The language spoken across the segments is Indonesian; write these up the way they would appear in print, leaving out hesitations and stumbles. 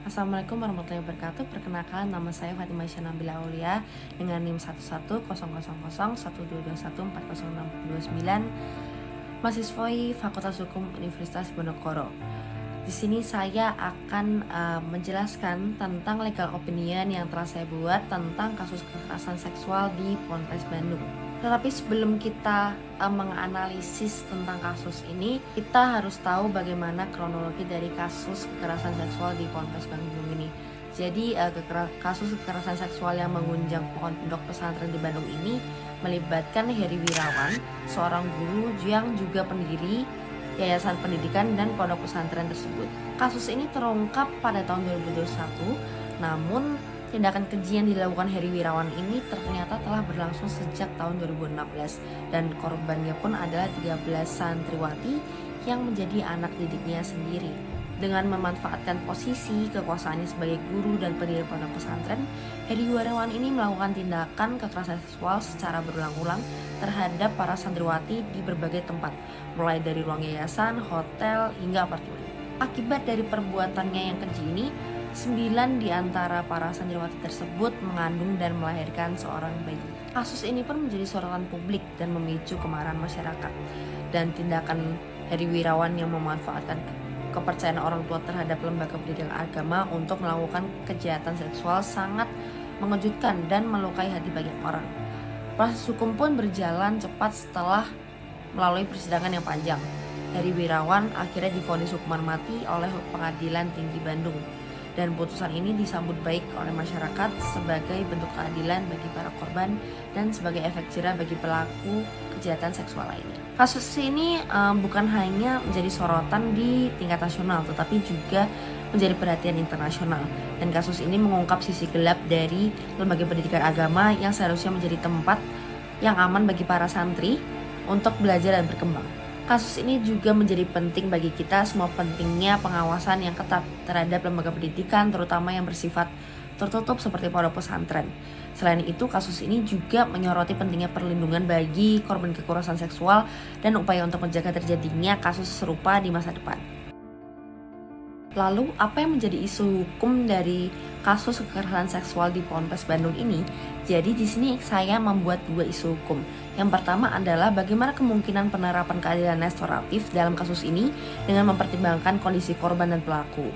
Assalamualaikum warahmatullahi wabarakatuh. Perkenalkan, nama saya Fatimah Syanabila Aulia dengan NIM 1100001221402629, mahasiswi Fakultas Hukum Universitas Diponegoro. Di sini saya akan menjelaskan tentang legal opinion yang telah saya buat tentang kasus kekerasan seksual di Ponpes Bandung. Tetapi sebelum kita menganalisis tentang kasus ini, kita harus tahu bagaimana kronologi dari kasus kekerasan seksual di Ponpes Bandung ini. Jadi kasus kekerasan seksual yang mengguncang pondok pesantren di Bandung ini melibatkan Heri Wirawan, seorang guru yang juga pendiri Yayasan Pendidikan dan Pondok Pesantren tersebut. Kasus ini terungkap pada tahun 2021, namun tindakan keji yang dilakukan Heri Wirawan ini ternyata telah berlangsung sejak tahun 2016 dan korbannya pun adalah 13 santriwati yang menjadi anak didiknya sendiri. Dengan memanfaatkan posisi kekuasaannya sebagai guru dan pendiri pondok pesantren, Heri Wirawan ini melakukan tindakan kekerasan seksual secara berulang-ulang terhadap para santriwati di berbagai tempat, mulai dari ruang yayasan, hotel, hingga apartemen. Akibat dari perbuatannya yang keji ini, 9 di antara para santriwati tersebut mengandung dan melahirkan seorang bayi. Kasus ini pun menjadi sorotan publik dan memicu kemarahan masyarakat. Dan tindakan Heri Wirawan yang memanfaatkan kepercayaan orang tua terhadap lembaga pendidikan agama untuk melakukan kejahatan seksual sangat mengejutkan dan melukai hati banyak orang. Proses hukum pun berjalan cepat setelah melalui persidangan yang panjang. Heri Wirawan akhirnya divonis hukuman mati oleh Pengadilan Tinggi Bandung. Dan putusan ini disambut baik oleh masyarakat sebagai bentuk keadilan bagi para korban dan sebagai efek jerah bagi pelaku kejahatan seksual lainnya. Kasus ini bukan hanya menjadi sorotan di tingkat nasional, tetapi juga menjadi perhatian internasional. Dan kasus ini mengungkap sisi gelap dari lembaga pendidikan agama yang seharusnya menjadi tempat yang aman bagi para santri untuk belajar dan berkembang. Kasus ini juga menjadi penting bagi kita semua, pentingnya pengawasan yang ketat terhadap lembaga pendidikan, terutama yang bersifat tertutup seperti pondok pesantren. Selain itu, kasus ini juga menyoroti pentingnya perlindungan bagi korban kekerasan seksual dan upaya untuk mencegah terjadinya kasus serupa di masa depan. Lalu, apa yang menjadi isu hukum dari kasus kekerasan seksual di Ponpes Bandung ini? Jadi di sini saya membuat 2 isu hukum. Yang pertama adalah bagaimana kemungkinan penerapan keadilan restoratif dalam kasus ini dengan mempertimbangkan kondisi korban dan pelaku.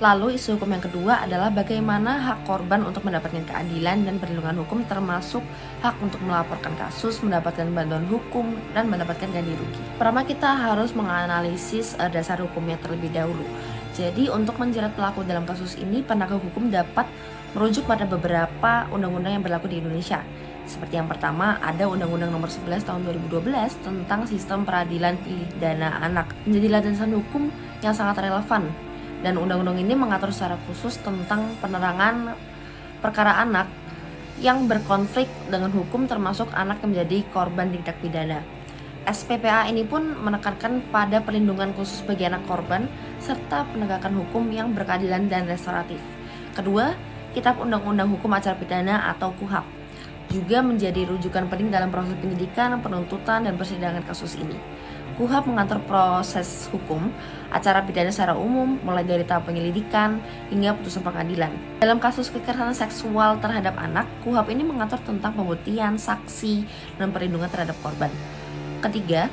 Lalu isu hukum yang kedua adalah bagaimana hak korban untuk mendapatkan keadilan dan perlindungan hukum, termasuk hak untuk melaporkan kasus, mendapatkan bantuan hukum, dan mendapatkan ganti rugi. Pertama, kita harus menganalisis dasar hukumnya terlebih dahulu. Jadi untuk menjerat pelaku dalam kasus ini, penegak hukum dapat merujuk pada beberapa undang-undang yang berlaku di Indonesia. Seperti yang pertama, ada Undang-Undang Nomor 11 Tahun 2012 tentang Sistem Peradilan Pidana Anak, menjadi landasan hukum yang sangat relevan. Dan undang-undang ini mengatur secara khusus tentang penerangan perkara anak yang berkonflik dengan hukum, termasuk anak yang menjadi korban tindak pidana. SPPA ini pun menekankan pada perlindungan khusus bagi anak korban serta penegakan hukum yang berkeadilan dan restoratif. Kedua, Kitab Undang-Undang Hukum Acara Pidana atau KUHAP juga menjadi rujukan penting dalam proses penyidikan, penuntutan, dan persidangan kasus ini. KUHAP mengatur proses hukum acara pidana secara umum, mulai dari tahap penyelidikan hingga putusan pengadilan. Dalam kasus kekerasan seksual terhadap anak, KUHAP ini mengatur tentang pembuktian, saksi, dan perlindungan terhadap korban. Ketiga,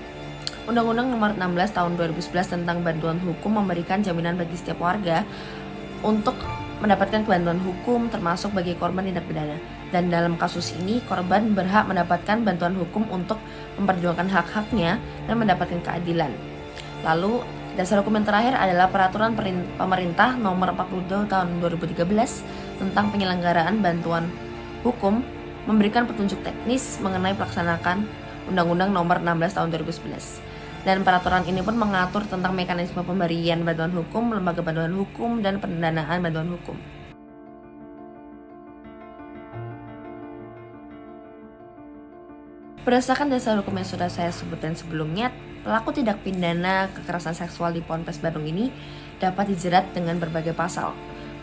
Undang-Undang Nomor 16 Tahun 2011 tentang bantuan hukum memberikan jaminan bagi setiap warga untuk mendapatkan bantuan hukum, termasuk bagi korban tindak pidana. Dan dalam kasus ini, korban berhak mendapatkan bantuan hukum untuk memperjuangkan hak-haknya dan mendapatkan keadilan. Lalu, dasar hukum yang terakhir adalah Peraturan Pemerintah Nomor 42 Tahun 2013 tentang penyelenggaraan bantuan hukum, memberikan petunjuk teknis mengenai pelaksanaan Undang-Undang Nomor 16 Tahun 2011. Dan peraturan ini pun mengatur tentang mekanisme pemberian bantuan hukum, lembaga bantuan hukum, dan pendanaan bantuan hukum. Berdasarkan dasar hukum yang sudah saya sebutkan sebelumnya, pelaku tindak pidana kekerasan seksual di Ponpes Bandung ini dapat dijerat dengan berbagai pasal,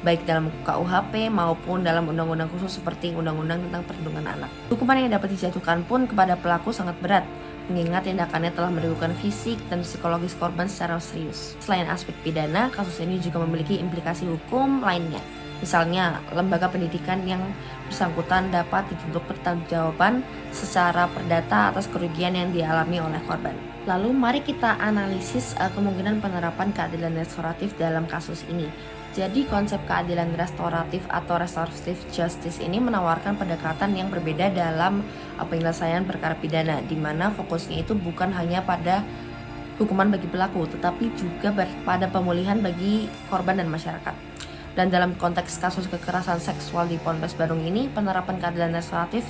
baik dalam KUHP maupun dalam undang-undang khusus seperti Undang-Undang tentang Perlindungan Anak. Hukuman yang dapat dijatuhkan pun kepada pelaku sangat berat, mengingat tindakannya telah merugikan fisik dan psikologis korban secara serius. Selain aspek pidana, kasus ini juga memiliki implikasi hukum lainnya. Misalnya, lembaga pendidikan yang bersangkutan dapat dituntut pertanggungjawaban secara perdata atas kerugian yang dialami oleh korban. Lalu mari kita analisis kemungkinan penerapan keadilan restoratif dalam kasus ini. Jadi konsep keadilan restoratif atau restorative justice ini menawarkan pendekatan yang berbeda dalam penyelesaian perkara pidana, di mana fokusnya itu bukan hanya pada hukuman bagi pelaku, tetapi juga pada pemulihan bagi korban dan masyarakat. Dan dalam konteks kasus kekerasan seksual di Ponpes Badung ini, penerapan keadilan restoratif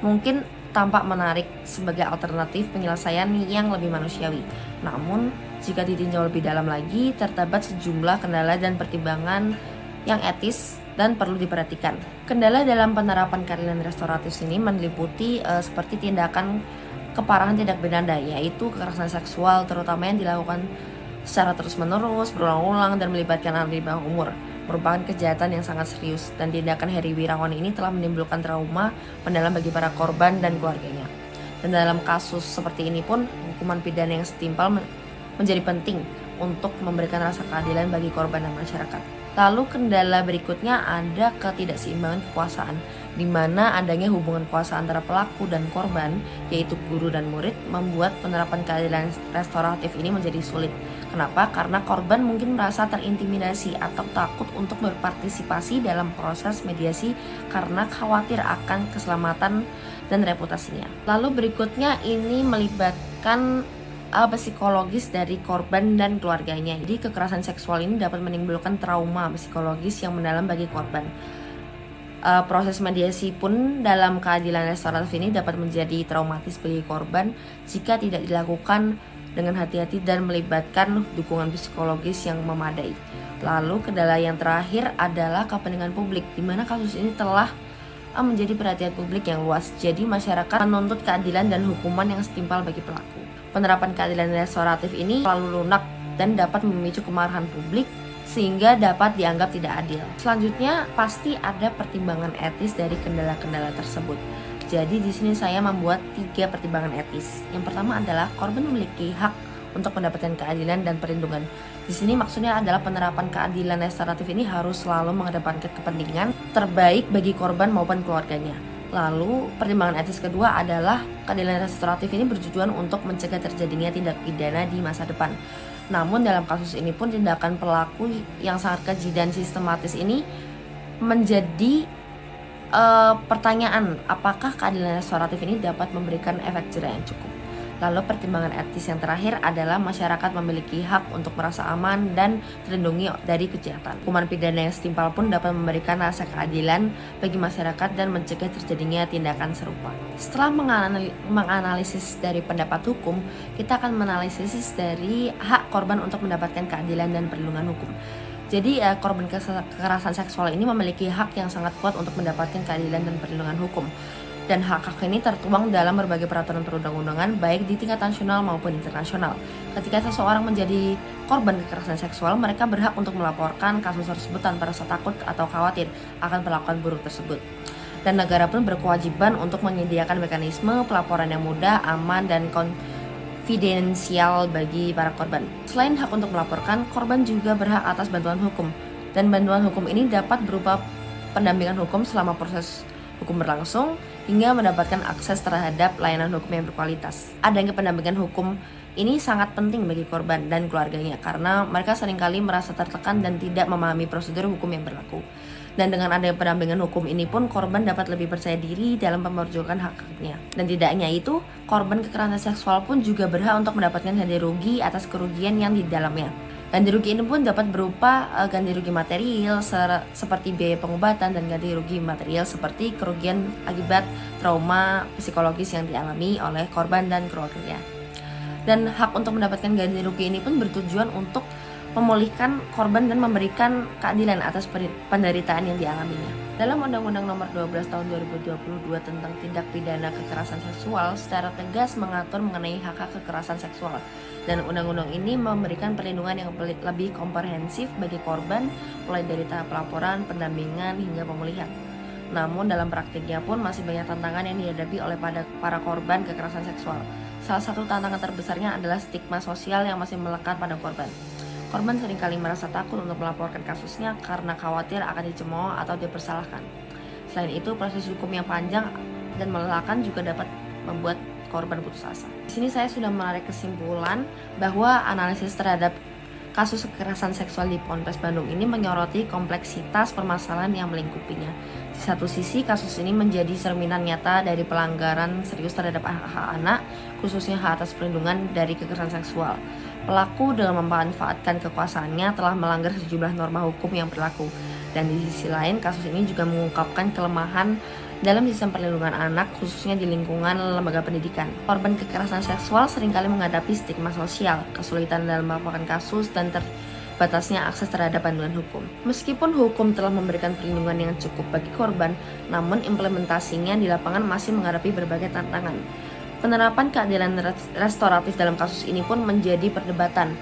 mungkin tampak menarik sebagai alternatif penyelesaian yang lebih manusiawi. Namun, jika ditinjau lebih dalam lagi, terdapat sejumlah kendala dan pertimbangan yang etis dan perlu diperhatikan. Kendala dalam penerapan keadilan restoratif ini meliputi seperti tindakan keparahan tindak pidana, yaitu kekerasan seksual terutama yang dilakukan secara terus-menerus, berulang-ulang dan melibatkan anak di bawah umur, merupakan kejahatan yang sangat serius, dan tindakan Heri Wirawan ini telah menimbulkan trauma mendalam bagi para korban dan keluarganya. Dan dalam kasus seperti ini pun, hukuman pidana yang setimpal menjadi penting untuk memberikan rasa keadilan bagi korban dan masyarakat. Lalu kendala berikutnya ada ketidakseimbangan kekuasaan, di mana adanya hubungan kuasa antara pelaku dan korban, yaitu guru dan murid, membuat penerapan keadilan restoratif ini menjadi sulit. Kenapa? Karena korban mungkin merasa terintimidasi atau takut untuk berpartisipasi dalam proses mediasi karena khawatir akan keselamatan dan reputasinya. Lalu berikutnya ini melibatkan psikologis dari korban dan keluarganya. Jadi kekerasan seksual ini dapat menimbulkan trauma psikologis yang mendalam bagi korban. Proses mediasi pun dalam keadilan restoratif ini dapat menjadi traumatis bagi korban jika tidak dilakukan dengan hati-hati dan melibatkan dukungan psikologis yang memadai. Lalu kendala yang terakhir adalah kepentingan publik, di mana kasus ini telah menjadi perhatian publik yang luas. Jadi masyarakat menuntut keadilan dan hukuman yang setimpal bagi pelaku. Penerapan keadilan restoratif ini selalu lunak dan dapat memicu kemarahan publik sehingga dapat dianggap tidak adil. Selanjutnya pasti ada pertimbangan etis dari kendala-kendala tersebut. Jadi di sini saya membuat 3 pertimbangan etis. Yang pertama adalah korban memiliki hak untuk mendapatkan keadilan dan perlindungan. Di sini maksudnya adalah penerapan keadilan restoratif ini harus selalu mengedepankan kepentingan terbaik bagi korban maupun keluarganya. Lalu pertimbangan etis kedua adalah keadilan restoratif ini bertujuan untuk mencegah terjadinya tindak pidana di masa depan. Namun dalam kasus ini pun tindakan pelaku yang sangat keji dan sistematis ini menjadi pertanyaan, apakah keadilan restoratif ini dapat memberikan efek jera yang cukup. Lalu pertimbangan etis yang terakhir adalah masyarakat memiliki hak untuk merasa aman dan terlindungi dari kejahatan. Hukuman pidana yang setimpal pun dapat memberikan rasa keadilan bagi masyarakat dan mencegah terjadinya tindakan serupa. Setelah menganalisis dari pendapat hukum, kita akan menganalisis dari hak korban untuk mendapatkan keadilan dan perlindungan hukum. Jadi korban kekerasan seksual ini memiliki hak yang sangat kuat untuk mendapatkan keadilan dan perlindungan hukum. Dan hak-hak ini tertuang dalam berbagai peraturan perundang-undangan baik di tingkat nasional maupun internasional. Ketika seseorang menjadi korban kekerasan seksual, mereka berhak untuk melaporkan kasus tersebut tanpa rasa takut atau khawatir akan perlakuan buruk tersebut. Dan negara pun berkewajiban untuk menyediakan mekanisme pelaporan yang mudah, aman, dan konfidensial bagi para korban. Selain hak untuk melaporkan, korban juga berhak atas bantuan hukum. Dan bantuan hukum ini dapat berupa pendampingan hukum selama proses hukum berlangsung, hingga mendapatkan akses terhadap layanan hukum yang berkualitas. Adanya pendampingan hukum ini sangat penting bagi korban dan keluarganya karena mereka seringkali merasa tertekan dan tidak memahami prosedur hukum yang berlaku. Dan dengan adanya pendampingan hukum ini pun korban dapat lebih percaya diri dalam memperjuangkan hak-haknya. Dan tidak hanya itu, korban kekerasan seksual pun juga berhak untuk mendapatkan ganti rugi atas kerugian yang di dalamnya. Ganti rugi ini pun dapat berupa ganti rugi material seperti biaya pengobatan dan ganti rugi material seperti kerugian akibat trauma psikologis yang dialami oleh korban dan keluarganya. Dan hak untuk mendapatkan ganti rugi ini pun bertujuan untuk memulihkan korban dan memberikan keadilan atas penderitaan yang dialaminya. Dalam Undang-Undang Nomor 12 Tahun 2022 tentang Tindak Pidana Kekerasan Seksual secara tegas mengatur mengenai hak-hak kekerasan seksual. Dan undang-undang ini memberikan perlindungan yang lebih komprehensif bagi korban, mulai dari tahap pelaporan, pendampingan, hingga pemulihan. Namun dalam praktiknya pun masih banyak tantangan yang dihadapi oleh para korban kekerasan seksual, salah satu tantangan terbesarnya adalah stigma sosial yang masih melekat pada korban. Korban seringkali merasa takut untuk melaporkan kasusnya karena khawatir akan dicemooh atau dipersalahkan. Selain itu, proses hukum yang panjang dan melelahkan juga dapat membuat korban putus asa. Di sini saya sudah menarik kesimpulan bahwa analisis terhadap kasus kekerasan seksual di Ponpes Bandung ini menyoroti kompleksitas permasalahan yang melingkupinya. Di satu sisi, kasus ini menjadi cerminan nyata dari pelanggaran serius terhadap hak anak, khususnya hak atas perlindungan dari kekerasan seksual. Pelaku dengan memanfaatkan kekuasaannya telah melanggar sejumlah norma hukum yang berlaku. Dan di sisi lain, kasus ini juga mengungkapkan kelemahan dalam sistem perlindungan anak, khususnya di lingkungan lembaga pendidikan. Korban kekerasan seksual seringkali menghadapi stigma sosial, kesulitan dalam melaporkan kasus, dan terbatasnya akses terhadap bantuan hukum. Meskipun hukum telah memberikan perlindungan yang cukup bagi korban, namun implementasinya di lapangan masih menghadapi berbagai tantangan. Penerapan keadilan restoratif dalam kasus ini pun menjadi perdebatan,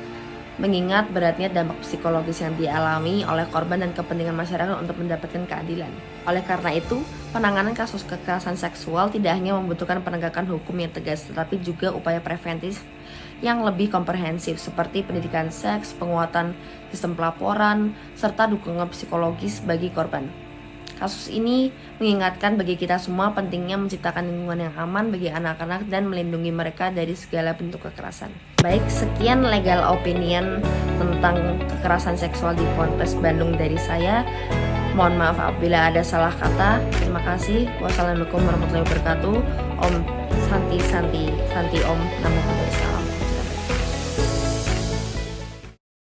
mengingat beratnya dampak psikologis yang dialami oleh korban dan kepentingan masyarakat untuk mendapatkan keadilan. Oleh karena itu, penanganan kasus kekerasan seksual tidak hanya membutuhkan penegakan hukum yang tegas, tetapi juga upaya preventif yang lebih komprehensif seperti pendidikan seks, penguatan sistem pelaporan, serta dukungan psikologis bagi korban. Kasus ini mengingatkan bagi kita semua pentingnya menciptakan lingkungan yang aman bagi anak-anak dan melindungi mereka dari segala bentuk kekerasan. Baik, sekian legal opinion tentang kekerasan seksual di Ponpes Bandung dari saya. Mohon maaf apabila ada salah kata. Terima kasih. Wassalamualaikum warahmatullahi wabarakatuh. Om Santi Om. Namo Buddhaya. Salam.